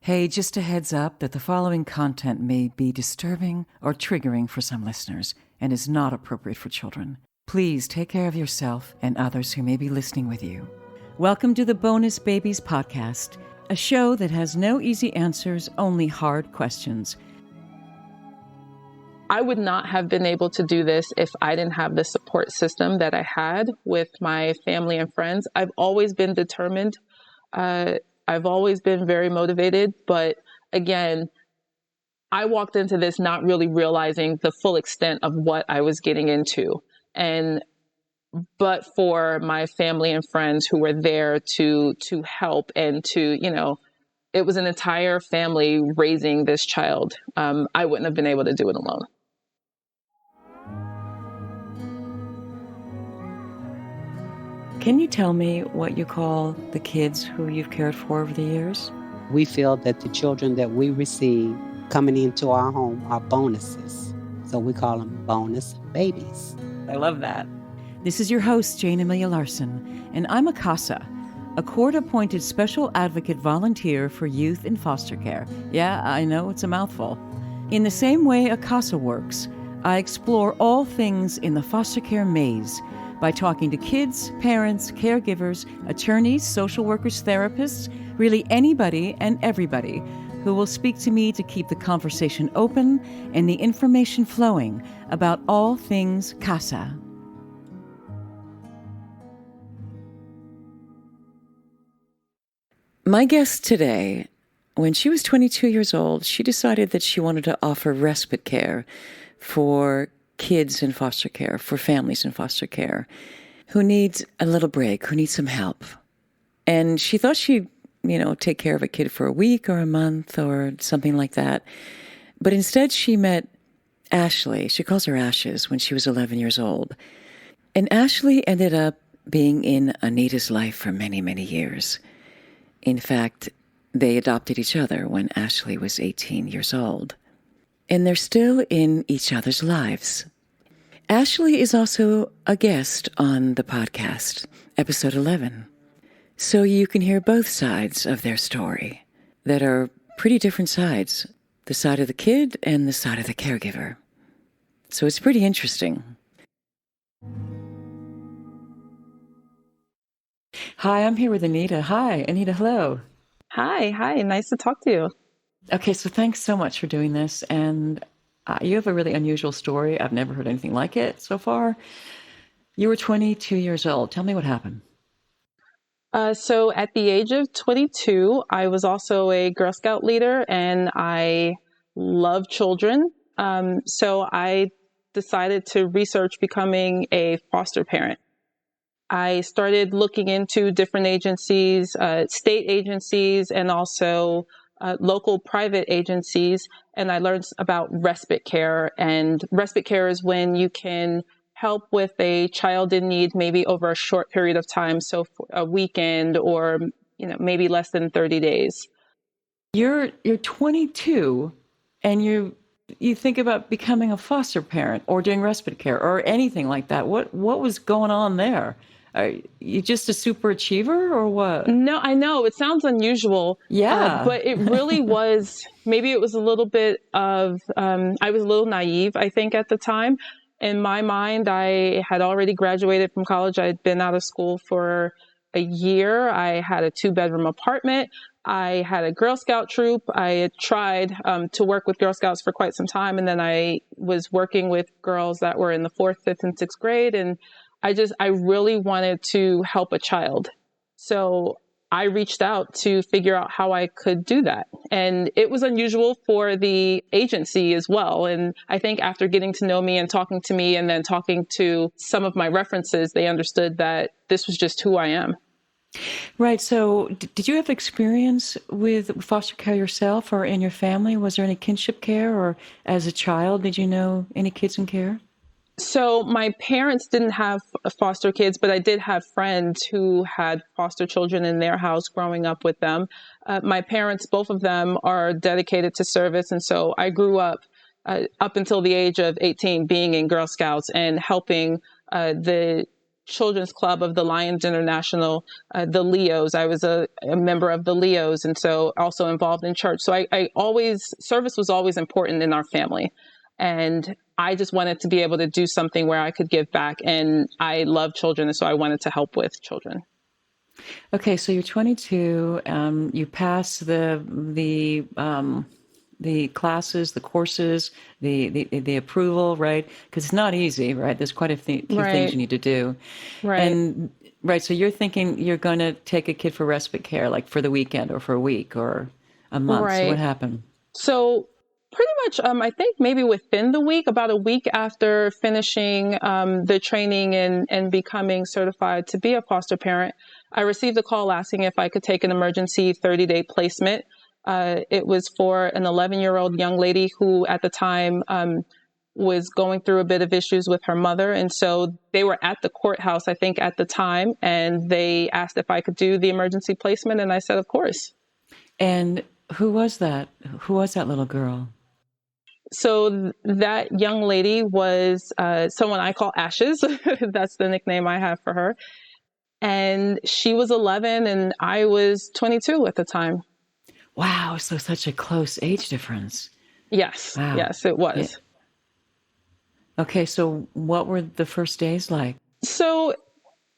Hey, just a heads up that the following content may be disturbing or triggering for some listeners and is not appropriate for children. Please take care of yourself and others who may be listening with you. Welcome to the Bonus Babies Podcast, a show that has no easy answers, only hard questions. I would not have been able to do this if I didn't have the support system that I had with my family and friends. I've always been determined. I've always been very motivated, but again, I walked into this not really realizing the full extent of what I was getting into. But for my family and friends who were there to help and to, it was an entire family raising this child. I wouldn't have been able to do it alone. Can you tell me what you call the kids who you've cared for over the years? We feel that the children that we receive coming into our home are bonuses. So we call them bonus babies. I love that. This is your host, Jayne Amelia Larson, and I'm a CASA, a court-appointed special advocate volunteer for youth in foster care. Yeah, I know it's a mouthful. In the same way a CASA works, I explore all things in the foster care maze by talking to kids, parents, caregivers, attorneys, social workers, therapists, really anybody and everybody who will speak to me to keep the conversation open and the information flowing about all things CASA. My guest today, when she was 22 years old, she decided that she wanted to offer respite care for kids in foster care, for families in foster care, who need a little break, who need some help. And she thought she'd, take care of a kid for a week or a month or something like that. But instead she met Ashleigh. She calls her Ashes when she was 11 years old. And Ashleigh ended up being in Anita's life for many, many years. In fact, they adopted each other when Ashleigh was 18 years old. And they're still in each other's lives. Ashleigh is also a guest on the podcast, episode 11. So you can hear both sides of their story that are pretty different sides, the side of the kid and the side of the caregiver. So it's pretty interesting. Hi, I'm here with Anita. Hi, Anita, hello. Hi, nice to talk to you. Okay, so thanks so much for doing this. And you have a really unusual story. I've never heard anything like it so far. You were 22 years old. Tell me what happened. So at the age of 22, I was also a Girl Scout leader and I love children. So I decided to research becoming a foster parent. I started looking into different agencies, state agencies, and also local private agencies, and I learned about respite care. And respite care is when you can help with a child in need, maybe over a short period of time, so for a weekend or maybe less than 30 days. You're 22, and you think about becoming a foster parent or doing respite care or anything like that. What was going on there? Are you just a super achiever or what? No, I know it sounds unusual. Yeah. But it really was, maybe it was a little bit of, I was a little naive, I think, at the time. In my mind, I had already graduated from college. I'd been out of school for a year. I had a 2-bedroom apartment. I had a Girl Scout troop. I had tried to work with Girl Scouts for quite some time. And then I was working with girls that were in the 4th, 5th, and 6th grade. And I really wanted to help a child. So I reached out to figure out how I could do that. And it was unusual for the agency as well. And I think after getting to know me and talking to me and then talking to some of my references, they understood that this was just who I am. Right. So did you have experience with foster care yourself or in your family? Was there any kinship care, or as a child, did you know any kids in care? So my parents didn't have foster kids, but I did have friends who had foster children in their house growing up with them. My parents, both of them, are dedicated to service. And so I grew up until the age of 18 being in Girl Scouts and helping the children's club of the Lions International, the Leos. I was a member of the Leos, and so also involved in church. So I always, service was always important in our family. And I just wanted to be able to do something where I could give back. And I love children, and so I wanted to help with children. Okay, so you're 22. You pass the classes, the courses, the approval, right? Because it's not easy, right? There's quite a few things you need to do. Right. And right, so you're thinking you're going to take a kid for respite care, like for the weekend or for a week or a month. Right. So what happened? So pretty much, I think maybe within the week, about a week after finishing the training and becoming certified to be a foster parent, I received a call asking if I could take an emergency 30-day placement. It was for an 11-year-old young lady who at the time was going through a bit of issues with her mother. And so they were at the courthouse, I think, at the time, and they asked if I could do the emergency placement. And I said, of course. And who was that? Who was that little girl? So that young lady was someone I call Ashes. That's the nickname I have for her. And she was 11 and I was 22 at the time. Wow. So such a close age difference. Yes. Wow. Yes, it was. Yeah. Okay. So what were the first days like? So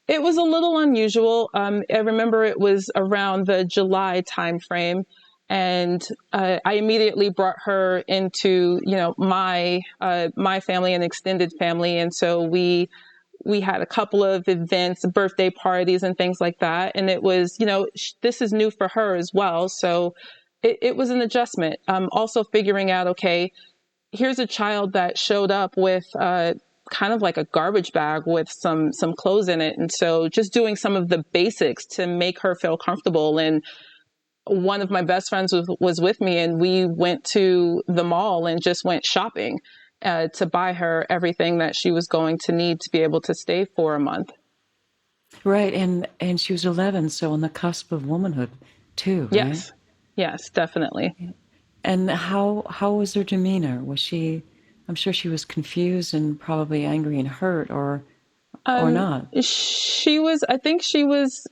it was a little unusual. I remember it was around the July timeframe. And I immediately brought her into, my family and extended family. And so we had a couple of events, birthday parties and things like that. And it was, this is new for her as well. So it was an adjustment. Also figuring out, okay, here's a child that showed up with kind of like a garbage bag with some clothes in it. And so just doing some of the basics to make her feel comfortable. And one of my best friends was with me, and we went to the mall and just went shopping to buy her everything that she was going to need to be able to stay for a month. Right. And she was 11, so on the cusp of womanhood too, right? Yes. Yes, definitely. And how was her demeanor? Was she, I'm sure she was confused and probably angry and hurt or not? She was, I think she was,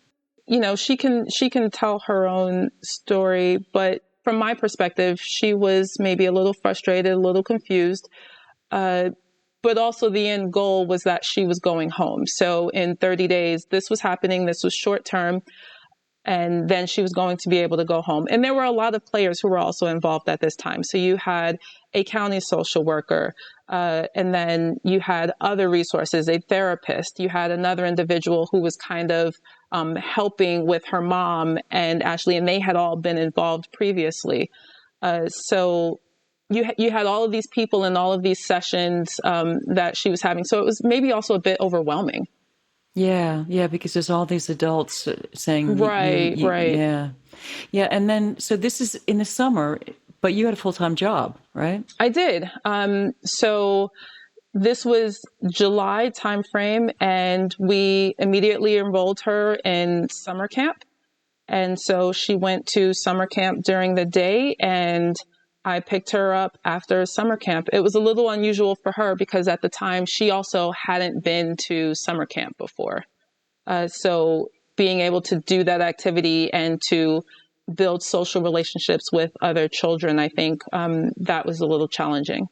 she can tell her own story, but from my perspective, she was maybe a little frustrated, a little confused. But also the end goal was that she was going home. So in 30 days, this was happening. This was short term. And then she was going to be able to go home. And there were a lot of players who were also involved at this time. So you had a county social worker, and then you had other resources, a therapist. You had another individual who was kind of helping with her mom and Ashleigh, and they had all been involved previously. So you had all of these people in all of these sessions that she was having. So it was maybe also a bit overwhelming. Yeah, because there's all these adults saying, right. Yeah, and then, so this is in the summer, but you had a full-time job, right? I did. So this was July timeframe, and we immediately enrolled her in summer camp. And so she went to summer camp during the day, and I picked her up after summer camp. It was a little unusual for her because at the time she also hadn't been to summer camp before. So being able to do that activity and to build social relationships with other children, I think that was a little challenging.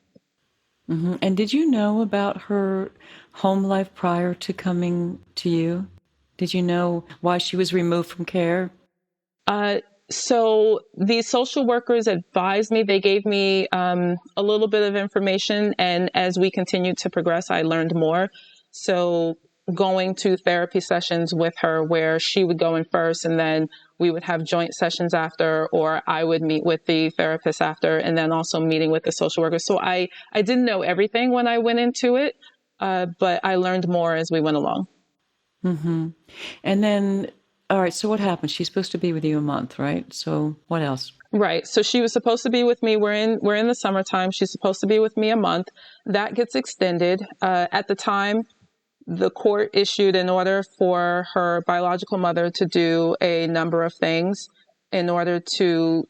Mm-hmm. And did you know about her home life prior to coming to you? Did you know why she was removed from care? So the social workers advised me, they gave me a little bit of information. And as we continued to progress, I learned more. So going to therapy sessions with her where she would go in first and then we would have joint sessions after, or I would meet with the therapist after, and then also meeting with the social worker. So I didn't know everything when I went into it, but I learned more as we went along. Mm-hmm. And then, all right, so what happened? She's supposed to be with you a month, right? So what else? Right. So she was supposed to be with me. We're in the summertime. She's supposed to be with me a month. That gets extended. At the time, the court issued an order for her biological mother to do a number of things in order to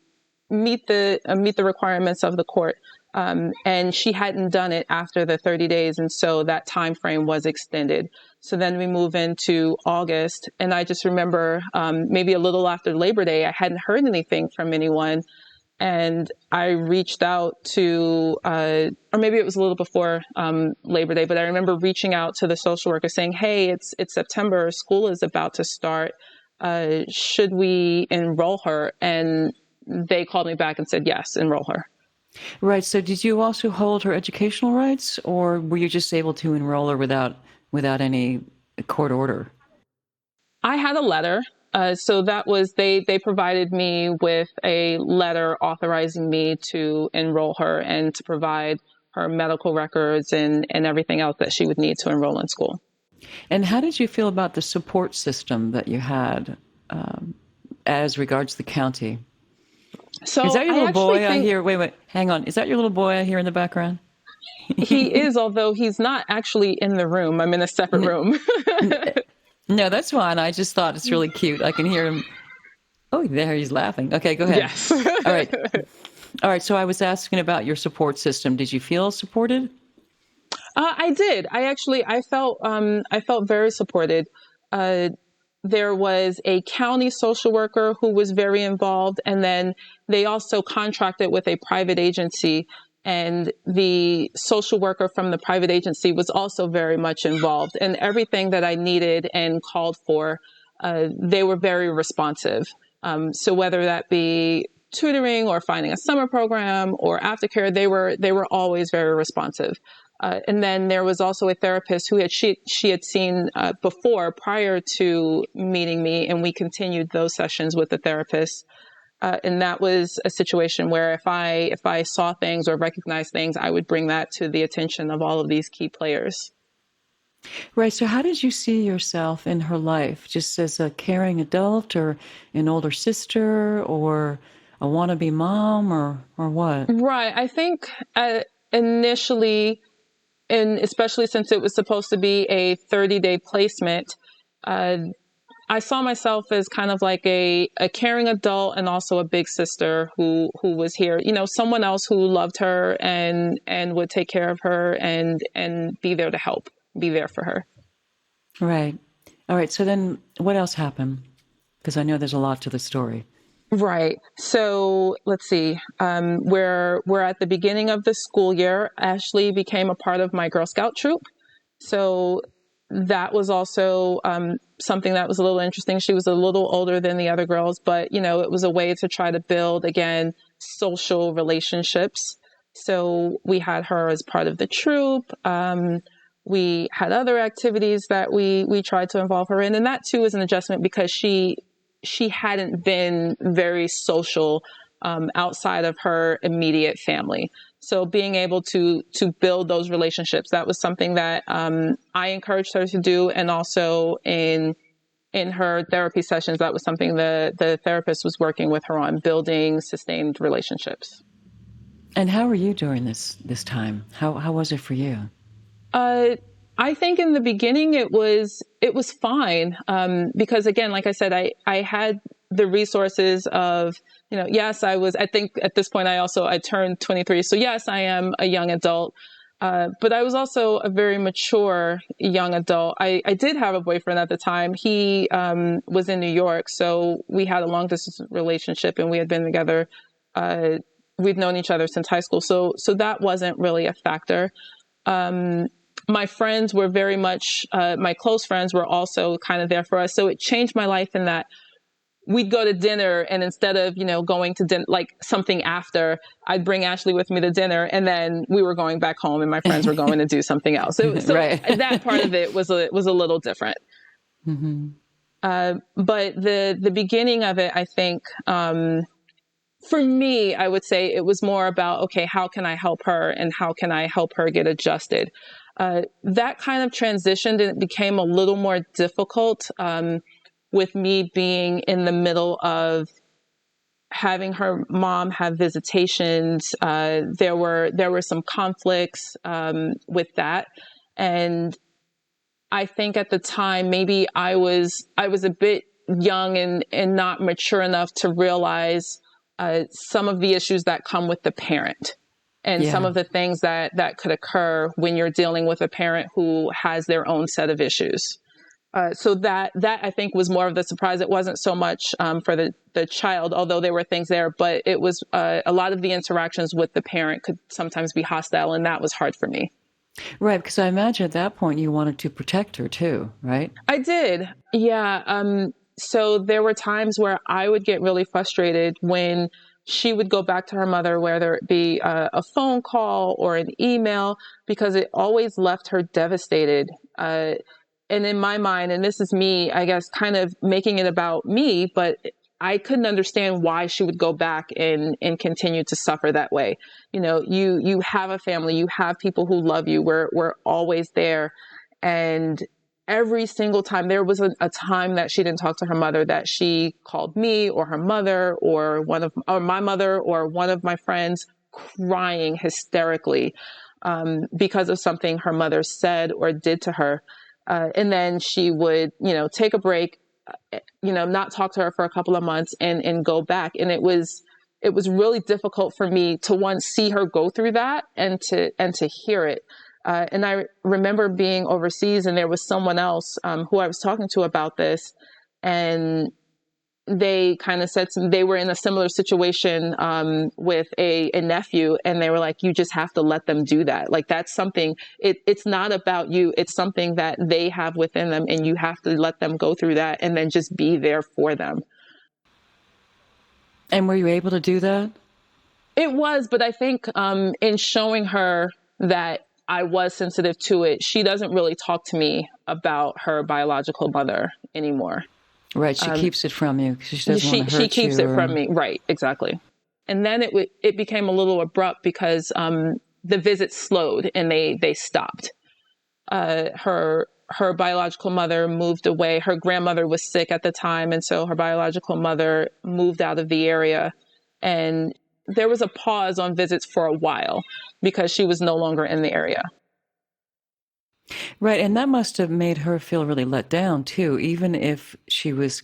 meet the requirements of the court. And she hadn't done it after the 30 days. And so that time frame was extended. So then we move into August. And I just remember maybe a little after Labor Day, I hadn't heard anything from anyone. And I reached out to, or maybe it was a little before Labor Day, but I remember reaching out to the social worker saying, hey, it's September, school is about to start. Should we enroll her? And they called me back and said, yes, enroll her. Right. So did you also hold her educational rights, or were you just able to enroll her without any court order? I had a letter. So that was, they provided me with a letter authorizing me to enroll her and to provide her medical records and everything else that she would need to enroll in school. And how did you feel about the support system that you had as regards the county? So is that your little boy I hear? Wait, hang on. Is that your little boy I hear in the background? He is, although he's not actually in the room. I'm in a separate room. No, that's fine. I just thought it's really cute. I can hear him. Oh, there he's laughing. Okay, go ahead. Yes. All right. So I was asking about your support system. Did you feel supported? I did. I felt very supported. There was a county social worker who was very involved, and then they also contracted with a private agency, and the social worker from the private agency was also very much involved, and everything that I needed and called for, they were very responsive. So whether that be tutoring or finding a summer program or aftercare, they were always very responsive. And then there was also a therapist who she had seen before prior to meeting me, and we continued those sessions with the therapist. And that was a situation where if I saw things or recognized things, I would bring that to the attention of all of these key players. Right. So how did you see yourself in her life? Just as a caring adult, or an older sister, or a wannabe mom, or what? Right. I think initially, and especially since it was supposed to be a 30-day placement, I saw myself as kind of like a caring adult and also a big sister who was here, someone else who loved her and would take care of her and be there to help, be there for her. Right. All right. So then what else happened? Because I know there's a lot to the story. Right. So let's see. We're at the beginning of the school year. Ashleigh became a part of my Girl Scout troop. So that was also something that was a little interesting. She was a little older than the other girls, but, it was a way to try to build, again, social relationships. So we had her as part of the troop. We had other activities that we tried to involve her in. And that, too, was an adjustment because she hadn't been very social outside of her immediate family. So being able to build those relationships, that was something that I encouraged her to do. And also in her therapy sessions, that was something the therapist was working with her on, building sustained relationships. And how were you during this time? How was it for you? I think in the beginning it was fine because, again, like I said, I had the resources of, yes, I think at this point I turned 23. So yes, I am a young adult, but I was also a very mature young adult. I did have a boyfriend at the time. He was in New York, so we had a long distance relationship and we had been together. We'd known each other since high school. So that wasn't really a factor. My friends were very much, my close friends were also kind of there for us. So it changed my life in that we'd go to dinner, and instead of, going to dinner, like something after, I'd bring Ashleigh with me to dinner, and then we were going back home and my friends were going to do something else. So right. That part of it was a little different. Mm-hmm. But the beginning of it, I think, for me, I would say it was more about, okay, how can I help her and how can I help her get adjusted? That kind of transitioned and it became a little more difficult with me being in the middle of having her mom have visitations. There were some conflicts with that. And I think at the time, maybe I was a bit young and not mature enough to realize some of the issues that come with the parent. and some of the things that could occur when you're dealing with a parent who has their own set of issues. So that I think was more of the surprise. It wasn't so much for the child, although there were things there, but it was a lot of the interactions with the parent could sometimes be hostile, and that was hard for me. Right, because I imagine at that point you wanted to protect her too, right? I did, yeah. So there were times where I would get really frustrated when she would go back to her mother, whether it be a phone call or an email, because it always left her devastated. And in my mind, and this is me, I guess, kind of making it about me, but I couldn't understand why she would go back and continue to suffer that way. You know, you have a family, you have people who love you. We're always there. And every single time there was a time that she didn't talk to her mother, that she called me or her mother or my mother or one of my friends, crying hysterically because of something her mother said or did to her. And then she would, take a break, not talk to her for a couple of months and go back. And it was really difficult for me to once see her go through that and to hear it. And I remember being overseas, and there was someone else who I was talking to about this, and they kind of said they were in a similar situation with a nephew, and they were like, you just have to let them do that. Like, that's something, it's not about you. It's something that they have within them, and you have to let them go through that and then just be there for them. And were you able to do that? It was, but I think in showing her that I was sensitive to it, she doesn't really talk to me about her biological mother anymore. Right. She keeps it from you because she doesn't want to hurt you. She keeps it from me. Right. Exactly. And then it became a little abrupt because the visits slowed and they stopped. Her biological mother moved away. Her grandmother was sick at the time. And so her biological mother moved out of the area. And there was a pause on visits for a while because she was no longer in the area. Right. And that must have made her feel really let down, too, even if she was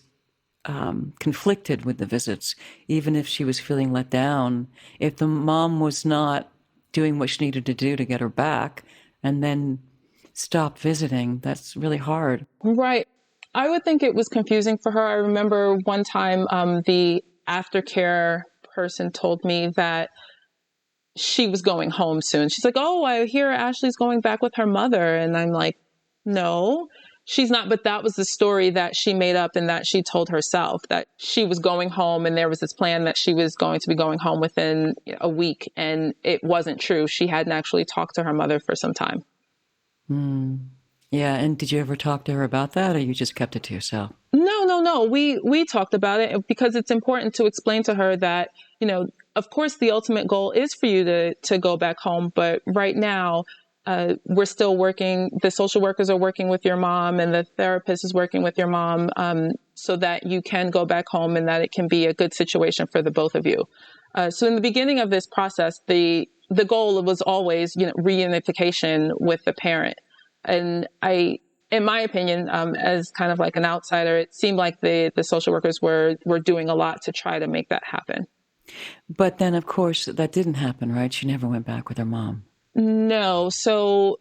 conflicted with the visits, even if she was feeling let down. If the mom was not doing what she needed to do to get her back and then stopped visiting, that's really hard. Right. I would think it was confusing for her. I remember one time the aftercare person told me that she was going home soon. She's like, oh, I hear Ashleigh's going back with her mother. And I'm like, no, she's not. But that was the story that she made up and that she told herself, that she was going home and there was this plan that she was going to be going home within a week. And it wasn't true. She hadn't actually talked to her mother for some time. Yeah. And did you ever talk to her about that, or you just kept it to yourself? No. We talked about it because it's important to explain to her that, of course, the ultimate goal is for you to go back home. But right now, we're still working. The social workers are working with your mom and the therapist is working with your mom so that you can go back home and that it can be a good situation for the both of you. So in the beginning of this process, the goal was always, reunification with the parent. And in my opinion, as kind of like an outsider, it seemed like the social workers were doing a lot to try to make that happen. But then, of course, that didn't happen, right? She never went back with her mom. No. So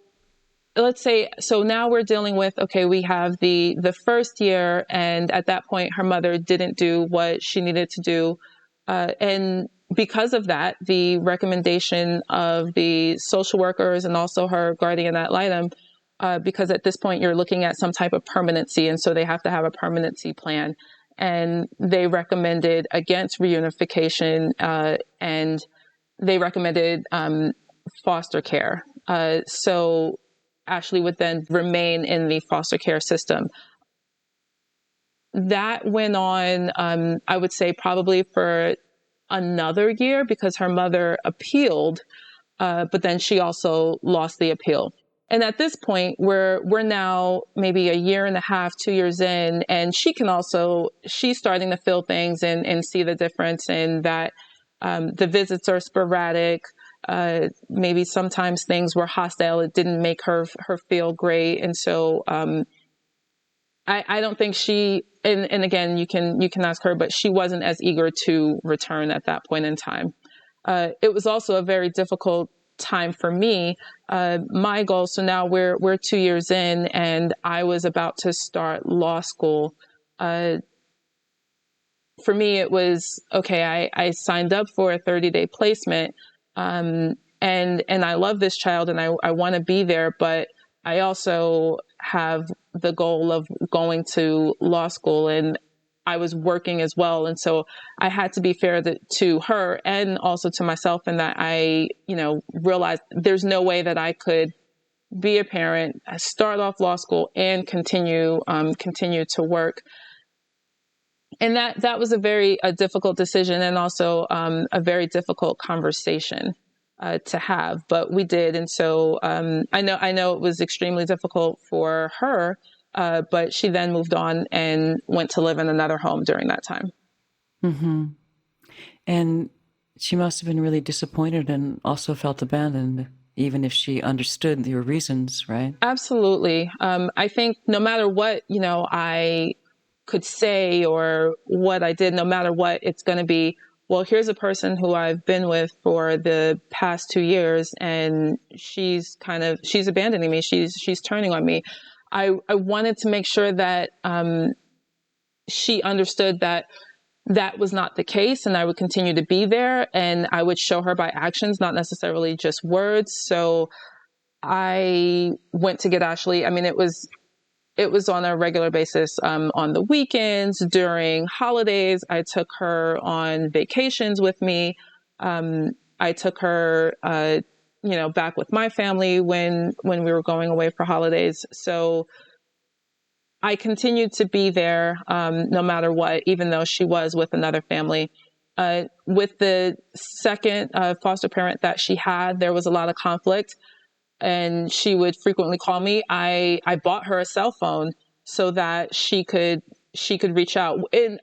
let's say, so now we're dealing with, okay, we have the first year, and at that point, her mother didn't do what she needed to do. And because of that, the recommendation of the social workers and also her guardian ad litem, because at this point you're looking at some type of permanency, and so they have to have a permanency plan. And they recommended against reunification, and they recommended foster care. So Ashleigh would then remain in the foster care system. That went on, I would say, probably for another year because her mother appealed, but then she also lost the appeal. And at this point, we're now maybe a year and a half, 2 years in, and she's starting to feel things and see the difference in that the visits are sporadic. Maybe sometimes things were hostile. It didn't make her feel great. And so I don't think she, and again, you can ask her, but she wasn't as eager to return at that point in time. it was also a very difficult time for me. My goal, so now we're 2 years in, and I was about to start law school. For me, it was, okay, I signed up for a 30-day placement, and I love this child, and I want to be there, but I also have the goal of going to law school, and I was working as well. And so I had to be fair to her and also to myself, in that I, realized there's no way that I could be a parent, start off law school, and continue to work. And that was a very difficult decision, and also a very difficult conversation to have, but we did. And so I know it was extremely difficult for her, but she then moved on and went to live in another home during that time. Mm-hmm. And she must have been really disappointed and also felt abandoned, even if she understood your reasons, right? Absolutely. I think no matter what, I could say or what I did, no matter what, it's going to be, well, here's a person who I've been with for the past 2 years, and she's abandoning me. She's turning on me. I wanted to make sure that she understood that was not the case, and I would continue to be there, and I would show her by actions, not necessarily just words. So I went to get Ashleigh. I mean, it was on a regular basis, on the weekends, during holidays. I took her on vacations with me. I took her, back with my family when we were going away for holidays. So I continued to be there, no matter what, even though she was with another family. With the second foster parent that she had, there was a lot of conflict, and she would frequently call me. I bought her a cell phone so that she could reach out in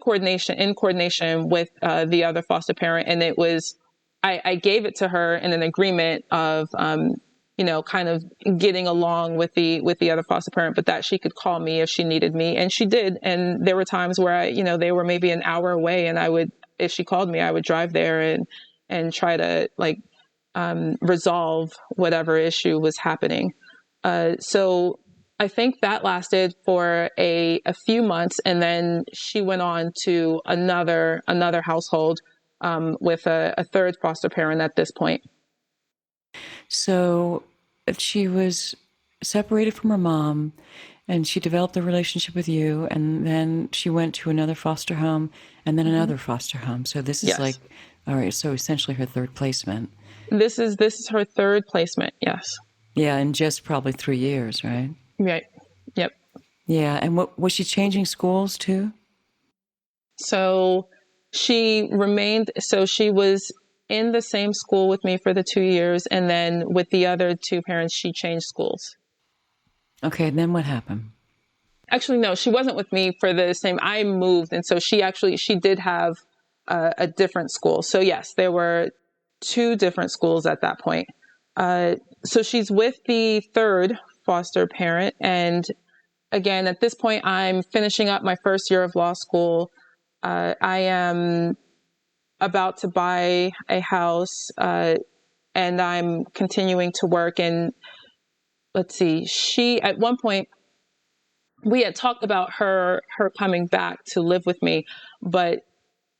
coordination with the other foster parent. And it was, I gave it to her in an agreement of, kind of getting along with the other foster parent, but that she could call me if she needed me. And she did. And there were times where they were maybe an hour away, and if she called me, I would drive there and try to resolve whatever issue was happening. So I think that lasted for a few months, and then she went on to another household with a third foster parent at this point. So she was separated from her mom, and she developed a relationship with you, and then she went to another foster home, and then another foster home. So this is Yes. all right, so essentially her third placement. This is her third placement, yes. Yeah, in just probably 3 years, right? Right. Yep. Yeah, and what was she changing schools too? So she was in the same school with me for the 2 years, and then with the other two parents, she changed schools. Okay, and then what happened? Actually, no, she wasn't with me for the same. I moved, and so she did have a different school. So yes, there were 2 different schools at that point. So she's with the third foster parent. And again, at this point, I'm finishing up my first year of law school. I am about to buy a house, and I'm continuing to work. And let's see, at one point, we had talked about her coming back to live with me, but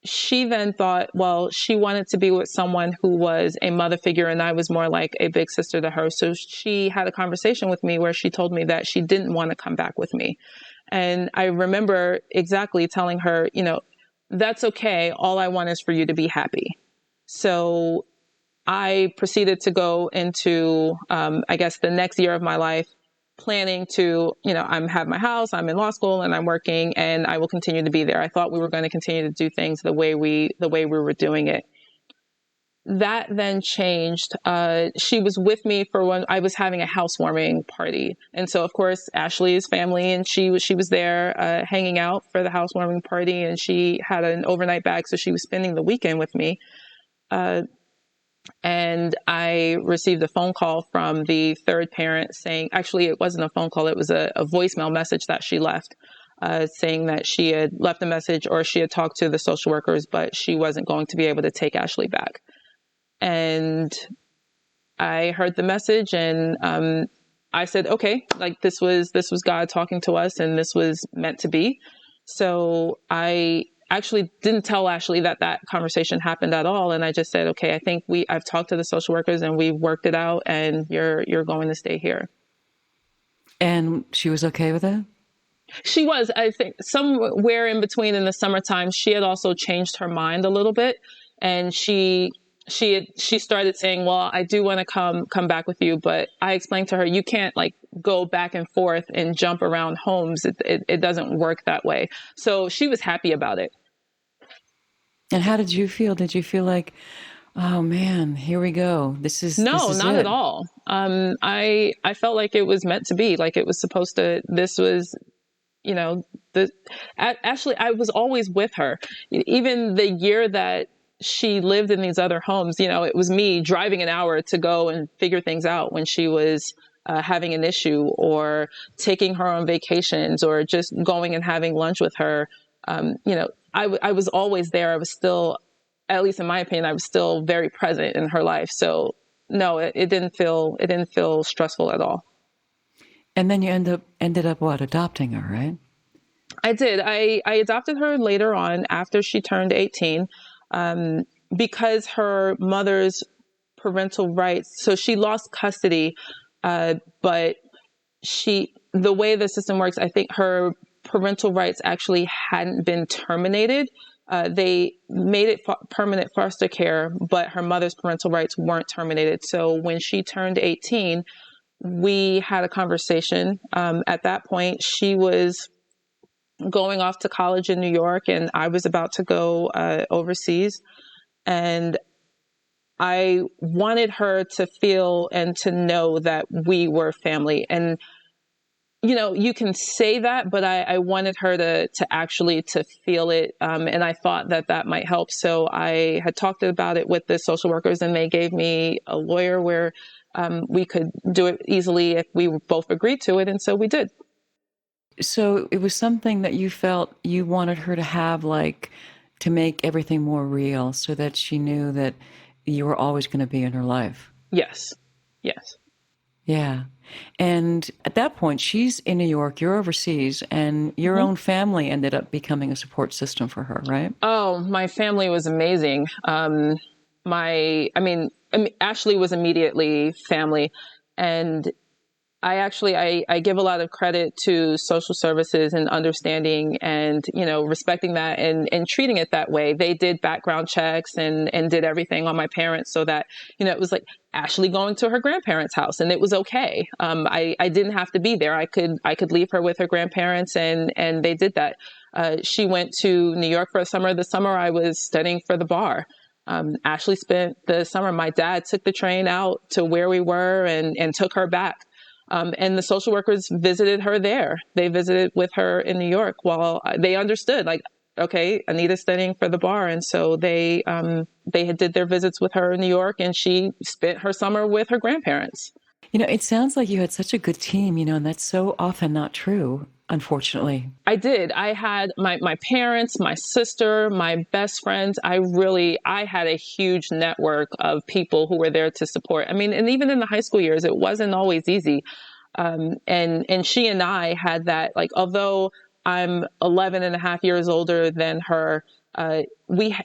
she then thought, well, she wanted to be with someone who was a mother figure, and I was more like a big sister to her. So she had a conversation with me where she told me that she didn't want to come back with me. And I remember exactly telling her, that's okay. All I want is for you to be happy. So I proceeded to go into, I guess, the next year of my life, planning to, I have my house, I'm in law school, and I'm working, and I will continue to be there. I thought we were going to continue to do things the way we were doing it. That then changed. She was with me for when I was having a housewarming party. And so, of course, Ashleigh's family, and she was there hanging out for the housewarming party, and she had an overnight bag, so she was spending the weekend with me. And I received a phone call from the third parent saying, actually, it wasn't a phone call. It was a voicemail message that she left, saying that she had left a message or she had talked to the social workers, but she wasn't going to be able to take Ashleigh back. And I heard the message, and I said, okay, like this was God talking to us, and this was meant to be. So I actually didn't tell Ashleigh that conversation happened at all. And I just said, okay, I think I've talked to the social workers and we've worked it out, and you're going to stay here. And she was okay with it? She was, I think, somewhere in between in the summertime, she had also changed her mind a little bit. And she started saying, well, I do want to come back with you. But I explained to her, you can't like go back and forth and jump around homes. It doesn't work that way. So she was happy about it. And how did you feel? Did you feel like, oh man, here we go. This is not it. At all. I felt like it was meant to be, like it was supposed to, this was, Ashleigh, I was always with her. Even the year that she lived in these other homes, it was me driving an hour to go and figure things out when she was having an issue, or taking her on vacations, or just going and having lunch with her. I was always there. I was still, at least in my opinion, I was still very present in her life. So no, it didn't feel stressful at all. And then you ended up what? Adopting her, right? I did. I adopted her later on after she turned 18, because her mother's parental rights. So she lost custody, but the way the system works, I think her parental rights actually hadn't been terminated. They made it permanent foster care, but her mother's parental rights weren't terminated. So when she turned 18, we had a conversation. At that point, she was going off to college in New York, and I was about to go overseas. And I wanted her to feel and to know that we were family. And, you can say that, but I wanted her to actually to feel it. And I thought that might help. So I had talked about it with the social workers, and they gave me a lawyer where we could do it easily if we both agreed to it. And so we did. So it was something that you felt you wanted her to have, like, to make everything more real, so that she knew that you were always going to be in her life. Yes. Yeah. And at that point, she's in New York, you're overseas, and your own family ended up becoming a support system for her, right? Oh, my family was amazing. Ashleigh was immediately family. And I give a lot of credit to social services and understanding and, respecting that and treating it that way. They did background checks and did everything on my parents so that, it was like Ashleigh going to her grandparents' house, and it was okay. I didn't have to be there. I could leave her with her grandparents, and they did that. She went to New York for a summer. The summer I was studying for the bar. Ashleigh spent the summer. My dad took the train out to where we were and took her back. And the social workers visited her there. They visited with her in New York while they understood, like, okay, Anita's studying for the bar. And so they had did their visits with her in New York, and she spent her summer with her grandparents. It sounds like you had such a good team, and that's so often not true, unfortunately. I did. I had my parents, my sister, my best friends. I had a huge network of people who were there to support. And even in the high school years, it wasn't always easy. And she and I had that, like, although I'm 11 and a half years older than her,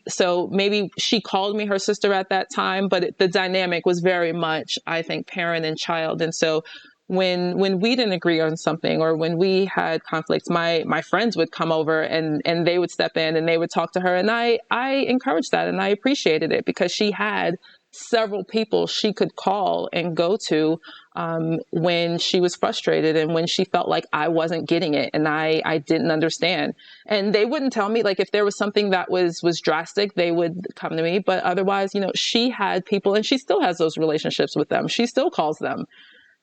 so maybe she called me her sister at that time, but the dynamic was very much, I think, parent and child. And so when we didn't agree on something, or when we had conflicts, my friends would come over and they would step in and they would talk to her. And I encouraged that, and I appreciated it, because she had several people she could call and go to when she was frustrated and when she felt like I wasn't getting it and I didn't understand. And they wouldn't tell me, like, if there was something that was drastic, they would come to me. But otherwise, she had people, and she still has those relationships with them. She still calls them.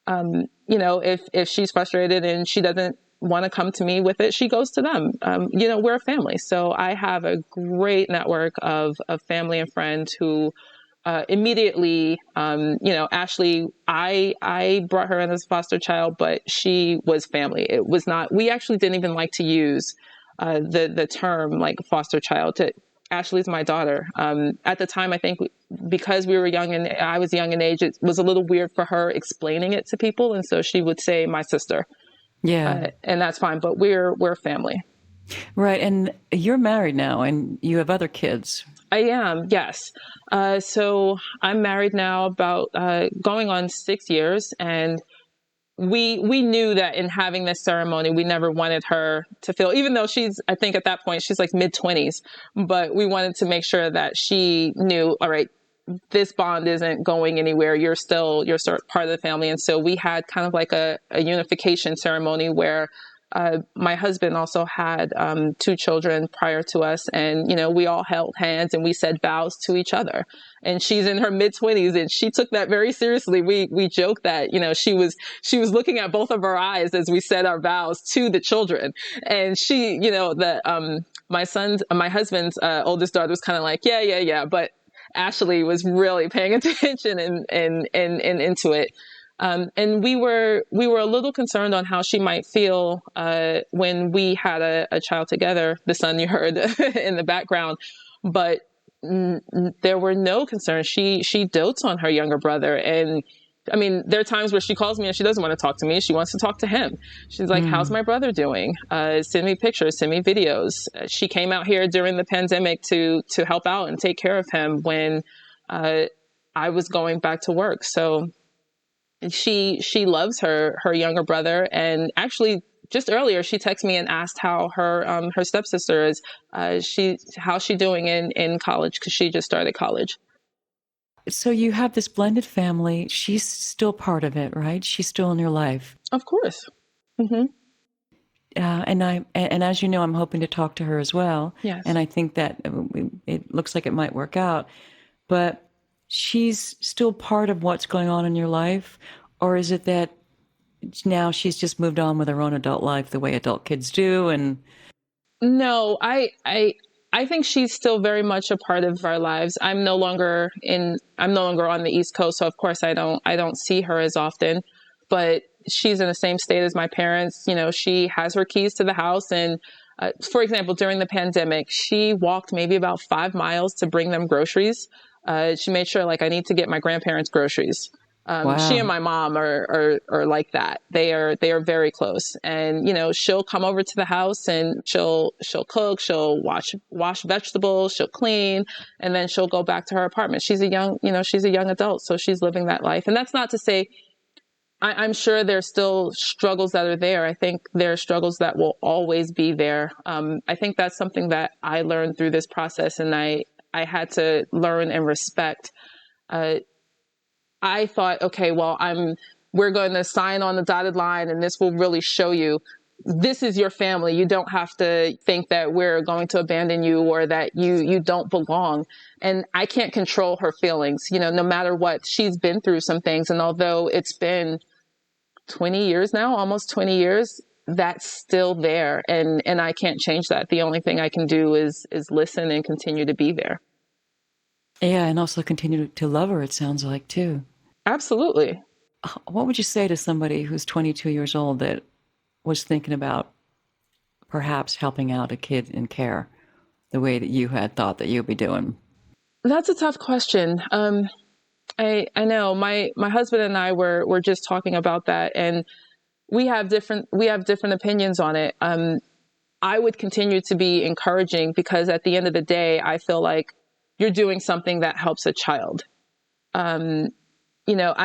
If she's frustrated and she doesn't want to come to me with it, she goes to them. We're a family. So I have a great network of family and friends who immediately, Ashleigh, I brought her in as a foster child, but she was family. It was not, we actually didn't even like to use the term like foster child. Ashleigh's my daughter. At the time, I think because we were young and I was young in age, it was a little weird for her explaining it to people. And so she would say my sister. Yeah. And that's fine, but we're family. Right. And you're married now and you have other kids. I am, yes. So I'm married now about going on 6 years, and we knew that in having this ceremony, we never wanted her to feel, even though she's, I think at that point, she's like mid-20s, but we wanted to make sure that she knew, all right, this bond isn't going anywhere. You're still part of the family. And so we had kind of like a unification ceremony where my husband also had 2 children prior to us. And, we all held hands and we said vows to each other. And she's in her mid-20s and she took that very seriously. We joked that, she was looking at both of our eyes as we said our vows to the children. And she, my husband's oldest daughter was kind of like, yeah. But Ashleigh was really paying attention and into it. And we were a little concerned on how she might feel when we had a child together, the son you heard in the background. But there were no concerns. She dotes on her younger brother. And I mean, there are times where she calls me and she doesn't want to talk to me. She wants to talk to him. She's like, how's my brother doing? Send me pictures, send me videos. She came out here during the pandemic to help out and take care of him when I was going back to work. So she loves her younger brother. And actually just earlier, she texted me and asked how her stepsister is, how's she doing in college? 'Cause she just started college. So you have this blended family. She's still part of it, right? She's still in your life. Of course. Mm-hmm. And as you know, I'm hoping to talk to her as well. Yes. And I think that it looks like it might work out. But she's still part of what's going on in your life? Or is it that now she's just moved on with her own adult life the way adult kids do? And no, I think she's still very much a part of our lives. I'm no longer on the East Coast, so of course I don't see her as often, but she's in the same state as my parents. She has her keys to the house. And for example, during the pandemic, she walked maybe about 5 miles to bring them groceries. She made sure I need to get my grandparents groceries. Wow. She and my mom are like that. They are very close. And, she'll come over to the house and she'll cook, she'll wash vegetables, she'll clean, and then she'll go back to her apartment. She's a young adult. So she's living that life. And that's not to say, I'm sure there's still struggles that are there. I think there are struggles that will always be there. I think that's something that I learned through this process, and I had to learn and respect. I thought, okay, well, we're going to sign on the dotted line and this will really show you this is your family. You don't have to think that we're going to abandon you or that you don't belong. And I can't control her feelings, no matter what. She's been through some things. And although it's been 20 years now, almost 20 years, that's still there. And I can't change that. The only thing I can do is listen and continue to be there. Yeah, and also continue to love her, it sounds like, too. Absolutely. What would you say to somebody who's 22 years old that was thinking about perhaps helping out a kid in care the way that you had thought that you'd be doing? That's a tough question. I know my husband and I were just talking about that, and we have different opinions on it. I would continue to be encouraging because at the end of the day, I feel like you're doing something that helps a child. I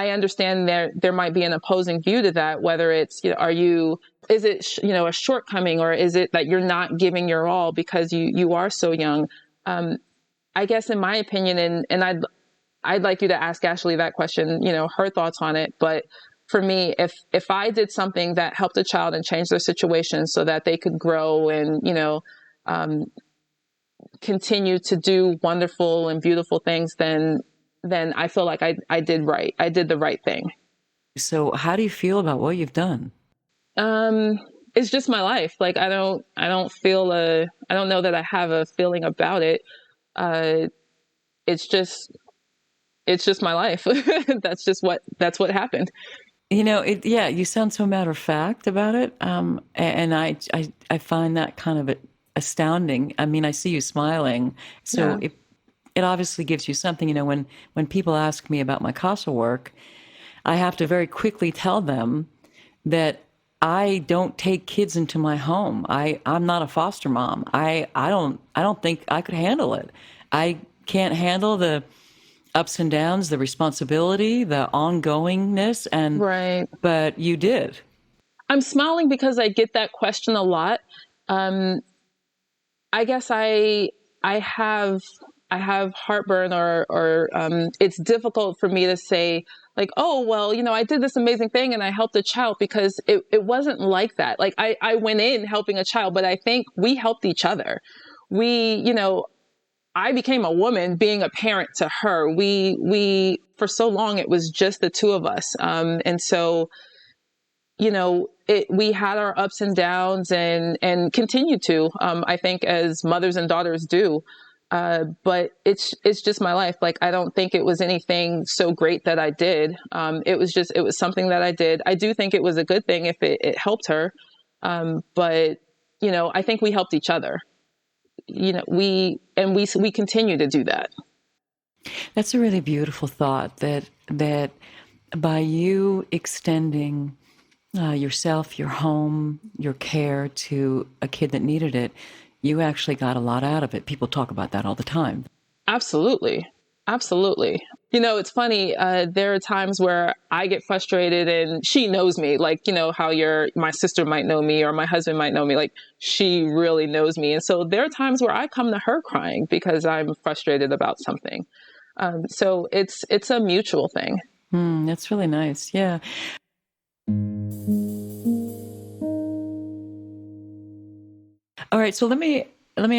understand there might be an opposing view to that, whether it's, is it, a shortcoming, or is it that you're not giving your all because you are so young? I guess in my opinion, and I'd like you to ask Ashleigh that question, her thoughts on it. But for me, if I did something that helped a child and changed their situation so that they could grow and, continue to do wonderful and beautiful things, then I feel like I did right. I did the right thing. So how do you feel about what you've done? It's just my life. I don't know that I have a feeling about it. It's just it's just my life. That's what happened. Yeah, you sound so matter of fact about it. And I find that kind of astounding. I mean, I see you smiling. So Yeah. it obviously gives you something. When people ask me about my CASA work, I have to very quickly tell them that I don't take kids into my home. I'm not a foster mom. I don't think I could handle it. I can't handle the ups and downs, the responsibility, the ongoingness, Right. but you did. I'm smiling because I get that question a lot. Um, I guess I have I have heartburn, or it's difficult for me to say like, oh well, I did this amazing thing and I helped a child, because it wasn't like that. Like I went in helping a child, but I think we helped each other. I became a woman being a parent to her. We for so long it was just the two of us, and so we had our ups and downs, and continue to, I think, as mothers and daughters do. But it's just my life. Like, I don't think it was anything so great that I did. It was something that I did. I do think it was a good thing if it helped her. But I think we helped each other. We continue to do that. That's a really beautiful thought, that by you extending yourself, your home, your care to a kid that needed it, you actually got a lot out of it. People talk about that all the time. Absolutely. Absolutely. It's funny. There are times where I get frustrated and she knows me, like, how my sister might know me or my husband might know me. Like, she really knows me. And so there are times where I come to her crying because I'm frustrated about something. So it's a mutual thing. That's really nice. Yeah. All right. So let me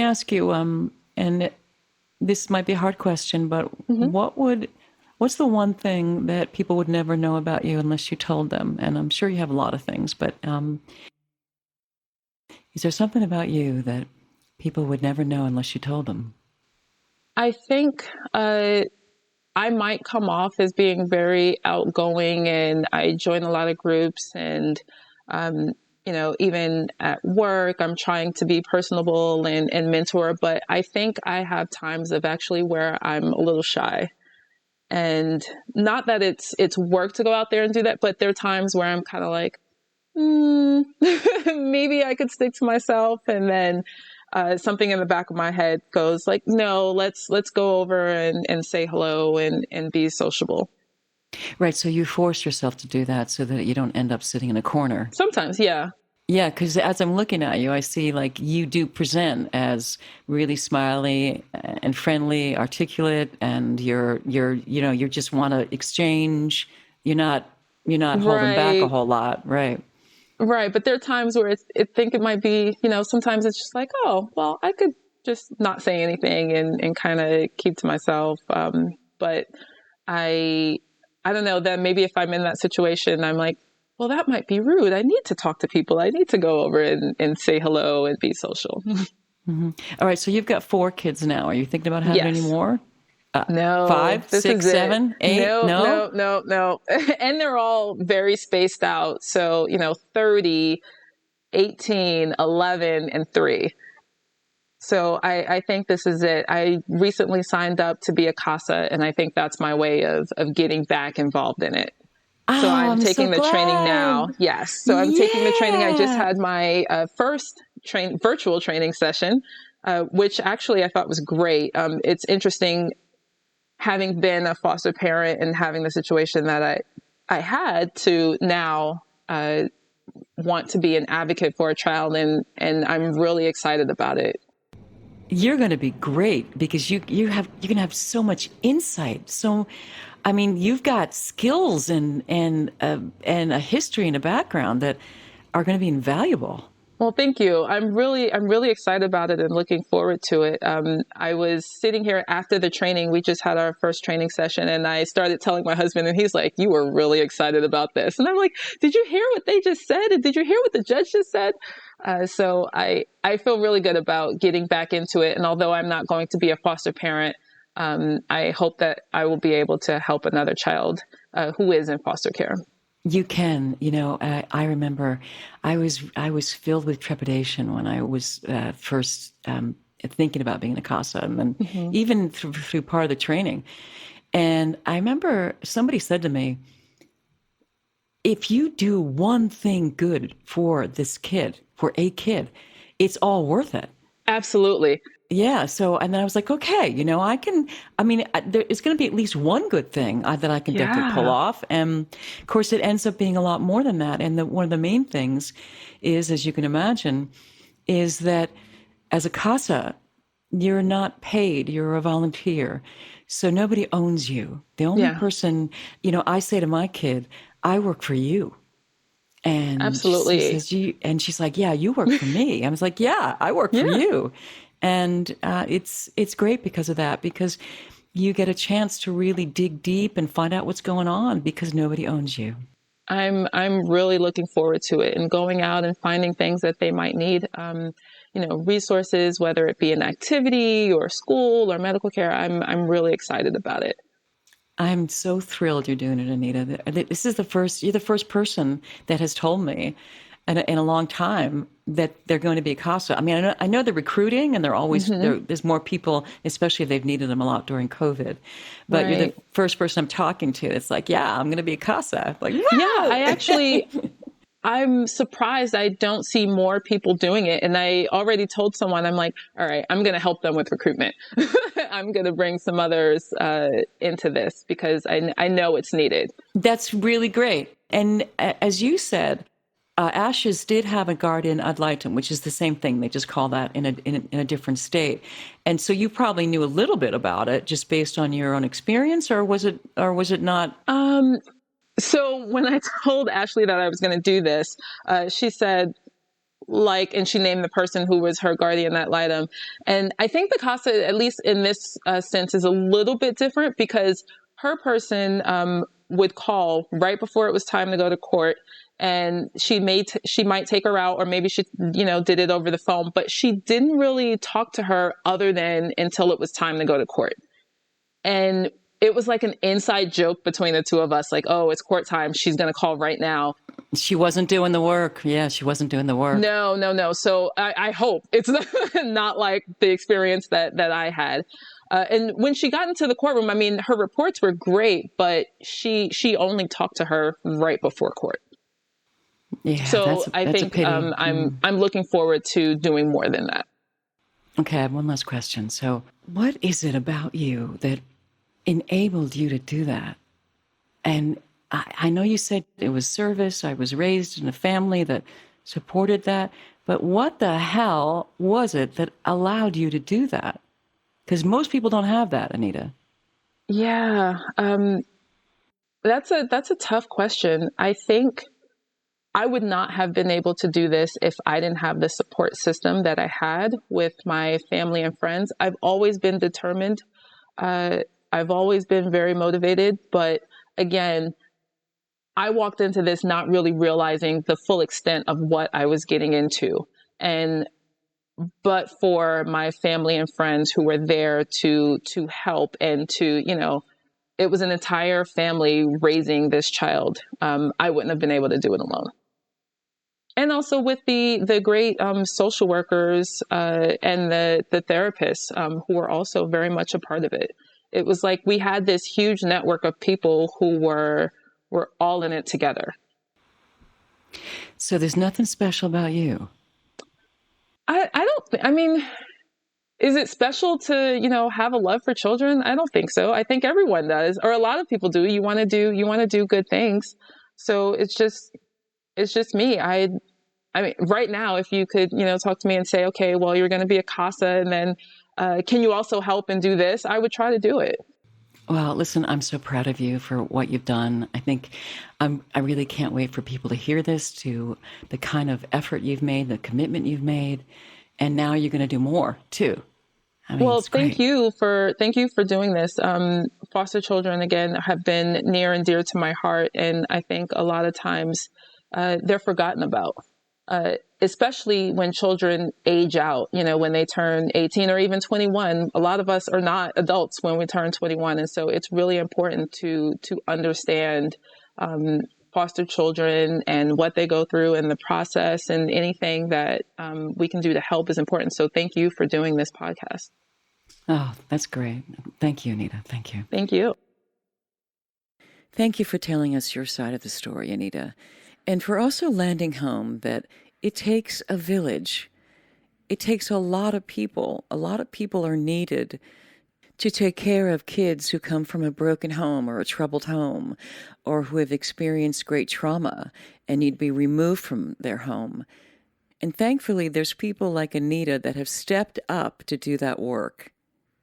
ask you, and this might be a hard question, but what's the one thing that people would never know about you unless you told them? And I'm sure you have a lot of things, but is there something about you that people would never know unless you told them? I think I might come off as being very outgoing, and I join a lot of groups, and even at work, I'm trying to be personable and mentor, but I think I have times of actually where I'm a little shy. And not that it's work to go out there and do that, but there are times where I'm kind of like, maybe I could stick to myself. And then something in the back of my head goes like, no, let's go over and say hello and be sociable. Right. So you force yourself to do that so that you don't end up sitting in a corner. Sometimes, yeah. Yeah, because as I'm looking at you, I see like you do present as really smiley and friendly, articulate, and you just want to exchange. You're not holding back a Right. whole lot, right? Right. But there are times where I think it might be, sometimes it's just like, oh, well, I could just not say anything and kind of keep to myself. But I don't know, then maybe if I'm in that situation, I'm like, well, that might be rude. I need to talk to people. I need to go over and say hello and be social. All right. So you've got 4 kids now. Are you thinking about having any Yes. more? No, 5, this 6, is it. 7, 8? No, No? no, no, no. And they're all very spaced out. So, 30, 18, 11, and 3. So I think this is it. I recently signed up to be a CASA, and I think that's my way of getting back involved in it. So Oh, I'm I'm so taking the training now. glad. Yes. So I'm taking the training. I just Yeah. had my first virtual training session, which actually I thought was great. It's interesting having been a foster parent and having the situation that I had to now want to be an advocate for a child. And I'm really excited about it. You're going to be great because you can have so much insight. So, I mean, you've got skills and a history and a background that are going to be invaluable. Well, thank you. I'm really excited about it and looking forward to it. I was sitting here after the training. We just had our first training session, and I started telling my husband, and he's like, "You were really excited about this." And I'm like, "Did you hear what they just said? And did you hear what the judge just said?" So I feel really good about getting back into it. And although I'm not going to be a foster parent, I hope that I will be able to help another child who is in foster care. You can. I remember I was filled with trepidation when I was first thinking about being a CASA, and even through part of the training. And I remember somebody said to me, if you do one thing good for this kid, for a kid, it's all worth it. Absolutely. Yeah. So, and then I was like, okay, it's going to be at least one good thing that I can definitely pull off. And of course, it ends up being a lot more than that. And one of the main things is, as you can imagine, is that as a CASA, you're not paid, you're a volunteer. So nobody owns you. The only person, I say to my kid, I work for you. And absolutely. She says, she's like, yeah, you work for me. I was like, yeah, I work for you. And it's great because of that, because you get a chance to really dig deep and find out what's going on because nobody owns you. I'm really looking forward to it and going out and finding things that they might need. Resources, whether it be an activity or school or medical care. I'm really excited about it. I'm so thrilled you're doing it, Anita. You're the first person that has told me in a long time that they're going to be a CASA. I mean, I know they're recruiting and they're always, there's more people, especially if they've needed them a lot during COVID. But you're the first person I'm talking to that's like, yeah, I'm going to be a CASA. Like, wow! Yeah, I'm surprised I don't see more people doing it. And I already told someone, I'm like, all right, I'm going to help them with recruitment. I'm going to bring some others into this because I know it's needed. That's really great. And as you said, Ashes did have a guardian ad litem, which is the same thing. They just call that in a different state. And so you probably knew a little bit about it just based on your own experience, or was it not? So when I told Ashleigh that I was going to do this, she said, and she named the person who was her guardian ad litem. And I think the CASA, at least in this sense, is a little bit different because her person would call right before it was time to go to court. And she might take her out, or maybe she, did it over the phone, but she didn't really talk to her other than until it was time to go to court. And it was like an inside joke between the two of us, like, oh, it's court time. She's going to call right now. She wasn't doing the work. Yeah, she wasn't doing the work. No. So I hope it's not like the experience that I had. And when she got into the courtroom, I mean, her reports were great, but she only talked to her right before court. Yeah, so I think I'm looking forward to doing more than that. Okay, I have one last question. So what is it about you that enabled you to do that? And I know you said it was service. I was raised in a family that supported that. But what the hell was it that allowed you to do that? Because most people don't have that, Anita. Yeah, that's a tough question. I think I would not have been able to do this if I didn't have the support system that I had with my family and friends. I've always been determined. I've always been very motivated. But again, I walked into this not really realizing the full extent of what I was getting into. But for my family and friends who were there to help and to, it was an entire family raising this child. I wouldn't have been able to do it alone. And also with the great social workers and the therapists who were also very much a part of it. It was like we had this huge network of people who were all in it together. So there's nothing special about you. I mean, is it special to, have a love for children? I don't think so. I think everyone does, or a lot of people do. You want to do good things. So it's just me. I mean, right now, if you could, talk to me and say, okay, well, you're going to be a CASA, and then can you also help and do this? I would try to do it. Well, listen, I'm so proud of you for what you've done. I think I really can't wait for people to hear this, to the kind of effort you've made, the commitment you've made, and now you're going to do more too. I mean, well, thank you for doing this. Foster children, again, have been near and dear to my heart, and I think a lot of times they're forgotten about. especially when children age out, when they turn 18 or even 21. A lot of us are not adults when we turn 21. And so it's really important to understand foster children and what they go through and the process, and anything that we can do to help is important. So thank you for doing this podcast. Oh, that's great. Thank you, Anita. Thank you. Thank you. Thank you for telling us your side of the story, Anita, and for also landing home that it takes a village. It takes a lot of people. A lot of people are needed to take care of kids who come from a broken home or a troubled home, or who have experienced great trauma and need to be removed from their home. And thankfully, there's people like Anita that have stepped up to do that work.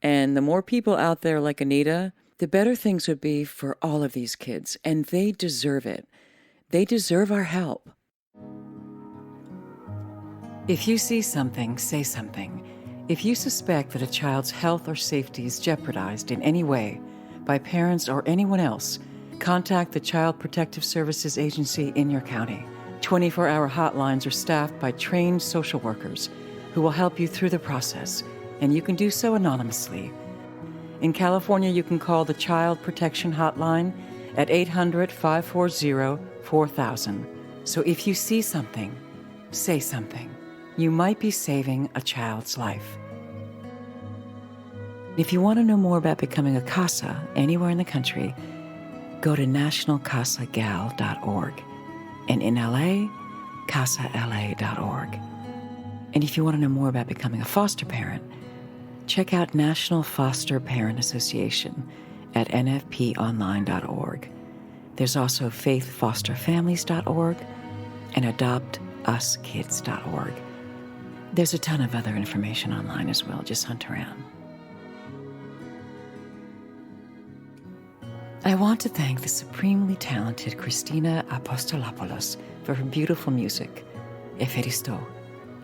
And the more people out there like Anita, the better things would be for all of these kids. And they deserve it. They deserve our help. If you see something, say something. If you suspect that a child's health or safety is jeopardized in any way by parents or anyone else, contact the Child Protective Services Agency in your county. 24-hour hotlines are staffed by trained social workers who will help you through the process, and you can do so anonymously. In California, you can call the Child Protection Hotline at 800-540-4000. So if you see something, say something. You might be saving a child's life. If you want to know more about becoming a CASA anywhere in the country, go to nationalcasagal.org. And in LA, casala.org. And if you want to know more about becoming a foster parent, check out National Foster Parent Association at nfponline.org. There's also faithfosterfamilies.org and adoptuskids.org. There's a ton of other information online as well. Just hunt around. I want to thank the supremely talented Christina Apostolopoulos for her beautiful music, Eferisto.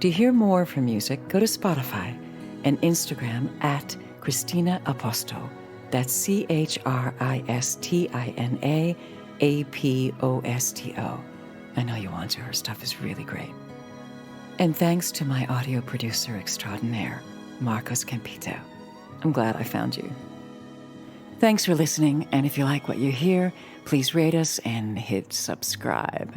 To hear more of her music, go to Spotify and Instagram at Christina Aposto. That's ChristiNaaposto. I know you want to. Her stuff is really great. And thanks to my audio producer extraordinaire, Marcos Campito. I'm glad I found you. Thanks for listening, and if you like what you hear, please rate us and hit subscribe.